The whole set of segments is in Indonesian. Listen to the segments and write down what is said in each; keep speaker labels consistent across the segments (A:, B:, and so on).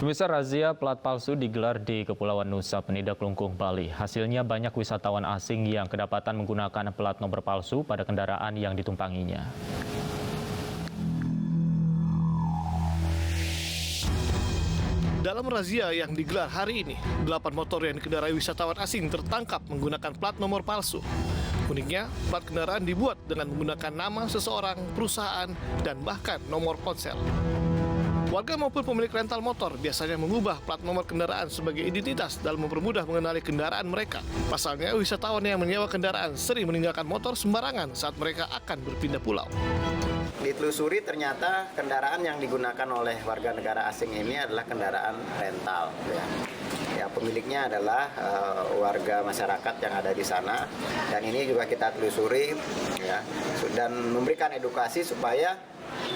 A: Pemirsa, razia plat palsu digelar di Kepulauan Nusa Penida, Klungkung, Bali. Hasilnya banyak wisatawan asing yang kedapatan menggunakan plat nomor palsu pada kendaraan yang ditumpanginya.
B: Dalam razia yang digelar hari ini, 8 motor yang dikendarai wisatawan asing tertangkap menggunakan plat nomor palsu. Uniknya, plat kendaraan dibuat dengan menggunakan nama seseorang, perusahaan, dan bahkan nomor ponsel. Warga maupun pemilik rental motor biasanya mengubah plat nomor kendaraan sebagai identitas dalam mempermudah mengenali kendaraan mereka. Pasalnya, wisatawan yang menyewa kendaraan sering meninggalkan motor sembarangan saat mereka akan berpindah pulau.
C: Ditelusuri ternyata kendaraan yang digunakan oleh warga negara asing ini adalah kendaraan rental. Ya, pemiliknya adalah warga masyarakat yang ada di sana, dan ini juga kita telusuri ya, dan memberikan edukasi supaya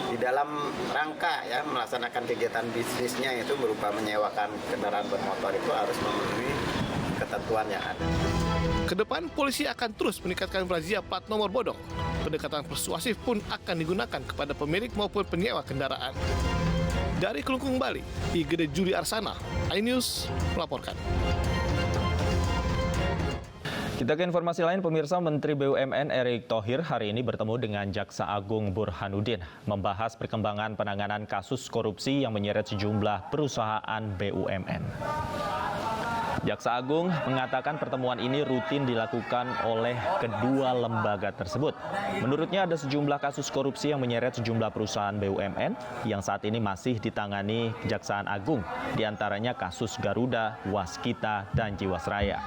C: di dalam rangka ya melaksanakan kegiatan bisnisnya itu berupa menyewakan kendaraan bermotor itu harus memenuhi ketentuan yang ada.
B: Kedepan, polisi akan terus meningkatkan razia plat nomor bodong. Pendekatan persuasif pun akan digunakan kepada pemilik maupun penyewa kendaraan. Dari Klungkung, Bali, Igede Juli Arsana, iNews melaporkan.
A: Kita ke informasi lain, pemirsa. Menteri BUMN Erick Thohir hari ini bertemu dengan Jaksa Agung Burhanuddin membahas perkembangan penanganan kasus korupsi yang menyeret sejumlah perusahaan BUMN. Jaksa Agung mengatakan pertemuan ini rutin dilakukan oleh kedua lembaga tersebut. Menurutnya ada sejumlah kasus korupsi yang menyeret sejumlah perusahaan BUMN yang saat ini masih ditangani Kejaksaan Agung, diantaranya kasus Garuda, Waskita, dan Jiwasraya.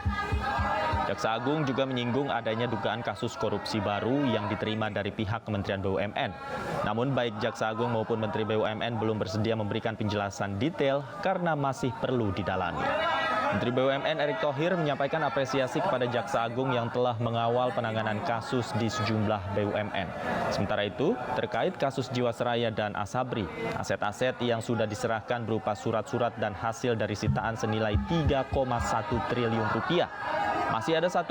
A: Jaksa Agung juga menyinggung adanya dugaan kasus korupsi baru yang diterima dari pihak Kementerian BUMN. Namun baik Jaksa Agung maupun Menteri BUMN belum bersedia memberikan penjelasan detail karena masih perlu didalami. Menteri BUMN Erick Thohir menyampaikan apresiasi kepada Jaksa Agung yang telah mengawal penanganan kasus di sejumlah BUMN. Sementara itu, terkait kasus Jiwasraya dan Asabri, aset-aset yang sudah diserahkan berupa surat-surat dan hasil dari sitaan senilai 3,1 triliun rupiah. Masih ada 1,4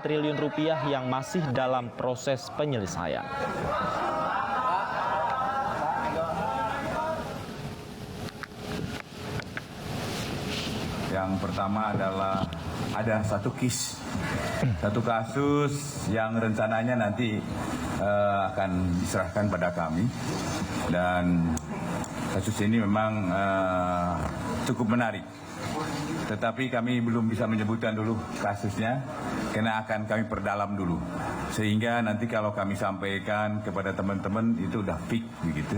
A: triliun rupiah yang masih dalam proses penyelesaian.
D: Yang pertama adalah ada satu kasus yang rencananya nanti akan diserahkan pada kami, dan kasus ini memang cukup menarik. Tetapi kami belum bisa menyebutkan dulu kasusnya, karena akan kami perdalam dulu. Sehingga nanti kalau kami sampaikan kepada teman-teman itu udah fix begitu.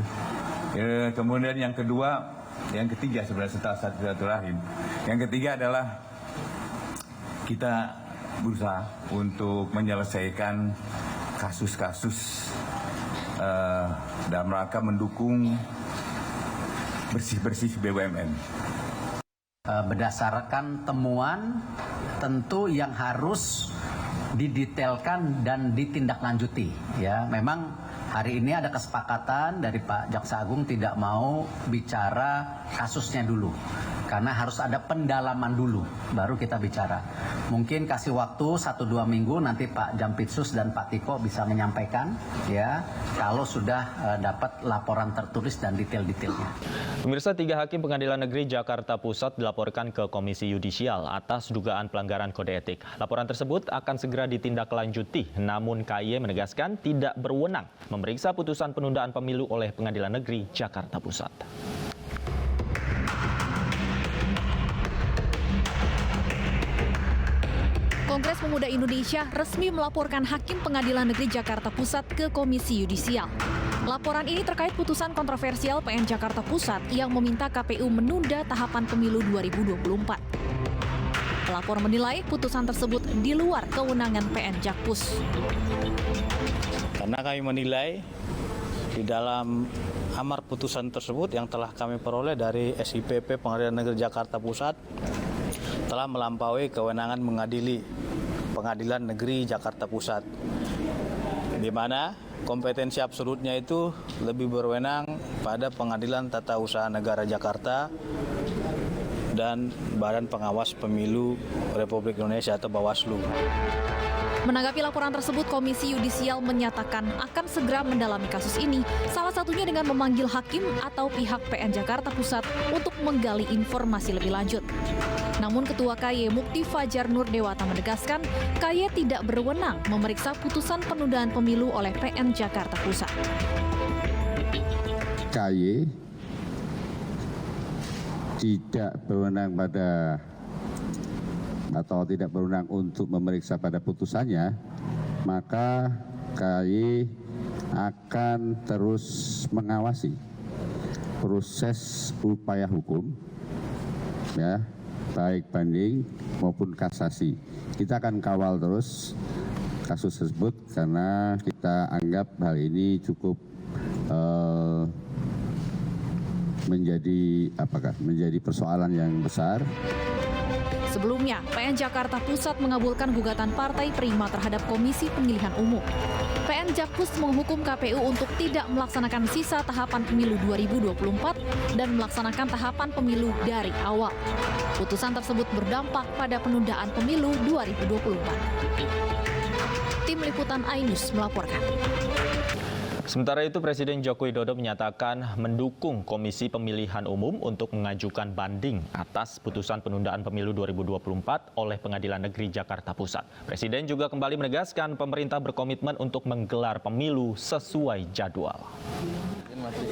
D: Kemudian yang ketiga sebenarnya setelah satu rahim. Yang ketiga adalah kita berusaha untuk menyelesaikan kasus-kasus dalam rangka mendukung bersih-bersih BUMN.
E: Berdasarkan temuan tentu yang harus didetailkan dan ditindaklanjuti. Ya, memang hari ini ada kesepakatan dari Pak Jaksa Agung tidak mau bicara kasusnya dulu, karena harus ada pendalaman dulu, baru kita bicara. Mungkin kasih waktu 1-2 minggu, nanti Pak Jampitsus dan Pak Tiko bisa menyampaikan, ya, kalau sudah dapat laporan tertulis dan detail-detailnya.
A: Pemirsa, 3 hakim Pengadilan Negeri Jakarta Pusat dilaporkan ke Komisi Yudisial atas dugaan pelanggaran kode etik. Laporan tersebut akan segera ditindaklanjuti, namun KY menegaskan tidak berwenang memeriksa putusan penundaan pemilu oleh Pengadilan Negeri Jakarta Pusat.
F: Kongres Pemuda Indonesia resmi melaporkan Hakim Pengadilan Negeri Jakarta Pusat ke Komisi Yudisial. Laporan ini terkait putusan kontroversial PN Jakarta Pusat yang meminta KPU menunda tahapan pemilu 2024. Pelapor menilai putusan tersebut di luar kewenangan PN Jakpus.
G: Karena kami menilai di dalam amar putusan tersebut yang telah kami peroleh dari SIPP Pengadilan Negeri Jakarta Pusat telah melampaui kewenangan mengadili Pengadilan Negeri Jakarta Pusat, di mana kompetensi absolutnya itu lebih berwenang pada Pengadilan Tata Usaha Negara Jakarta dan Badan Pengawas Pemilu Republik Indonesia atau Bawaslu.
F: Menanggapi laporan tersebut, Komisi Yudisial menyatakan akan segera mendalami kasus ini, salah satunya dengan memanggil hakim atau pihak PN Jakarta Pusat untuk menggali informasi lebih lanjut. Namun Ketua KY Mukti Fajar Nur Dewata menegaskan, KY tidak berwenang memeriksa putusan penundaan pemilu oleh PN Jakarta Pusat.
H: KY tidak berwenang pada atau tidak berwenang untuk memeriksa pada putusannya, maka KY akan terus mengawasi proses upaya hukum, ya, baik banding maupun kasasi. Kita akan kawal terus kasus tersebut karena kita anggap hal ini cukup menjadi persoalan yang besar.
F: Sebelumnya, PN Jakarta Pusat mengabulkan gugatan Partai Prima terhadap Komisi Pemilihan Umum. PN Jakpus menghukum KPU untuk tidak melaksanakan sisa tahapan pemilu 2024 dan melaksanakan tahapan pemilu dari awal. Putusan tersebut berdampak pada penundaan pemilu 2024. Tim Liputan iNews melaporkan.
A: Sementara itu, Presiden Joko Widodo menyatakan mendukung Komisi Pemilihan Umum untuk mengajukan banding atas putusan penundaan pemilu 2024 oleh Pengadilan Negeri Jakarta Pusat. Presiden juga kembali menegaskan pemerintah berkomitmen untuk menggelar pemilu sesuai jadwal.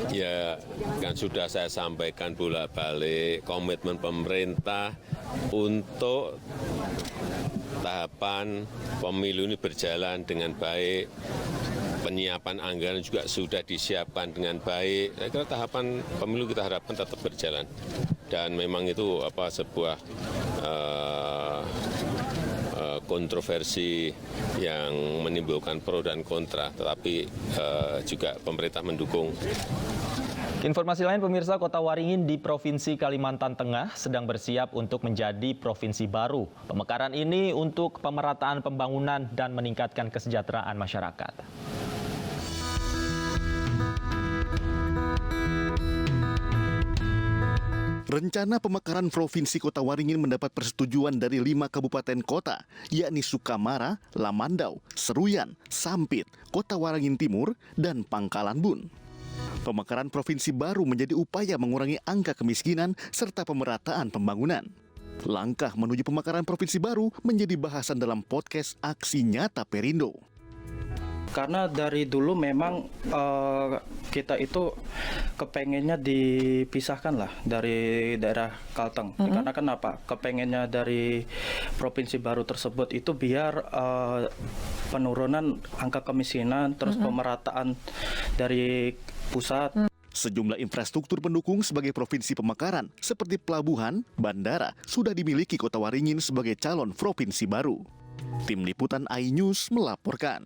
I: Ya, kan sudah saya sampaikan bolak-balik komitmen pemerintah untuk tahapan pemilu ini berjalan dengan baik. Penyiapan anggaran juga sudah disiapkan dengan baik. Saya kira tahapan pemilu kita harapkan tetap berjalan. Dan memang itu sebuah kontroversi yang menimbulkan pro dan kontra, tetapi juga pemerintah mendukung.
A: Informasi lain, pemirsa, Kota Waringin di Provinsi Kalimantan Tengah sedang bersiap untuk menjadi provinsi baru. Pemekaran ini untuk pemerataan pembangunan dan meningkatkan kesejahteraan masyarakat.
B: Rencana pemekaran Provinsi Kota Waringin mendapat persetujuan dari 5 kabupaten kota, yakni Sukamara, Lamandau, Seruyan, Sampit, Kota Waringin Timur, dan Pangkalan Bun. Pemekaran provinsi baru menjadi upaya mengurangi angka kemiskinan serta pemerataan pembangunan. Langkah menuju pemekaran provinsi baru menjadi bahasan dalam podcast Aksi Nyata Perindo.
J: Karena dari dulu memang kita itu kepengennya dipisahkan lah dari daerah Kalteng. Karena kenapa? Kepengennya dari provinsi baru tersebut itu biar penurunan angka kemiskinan, terus pemerataan dari pusat.
B: Sejumlah infrastruktur pendukung sebagai provinsi pemekaran seperti pelabuhan, bandara sudah dimiliki Kota Waringin sebagai calon provinsi baru. Tim Liputan iNews melaporkan.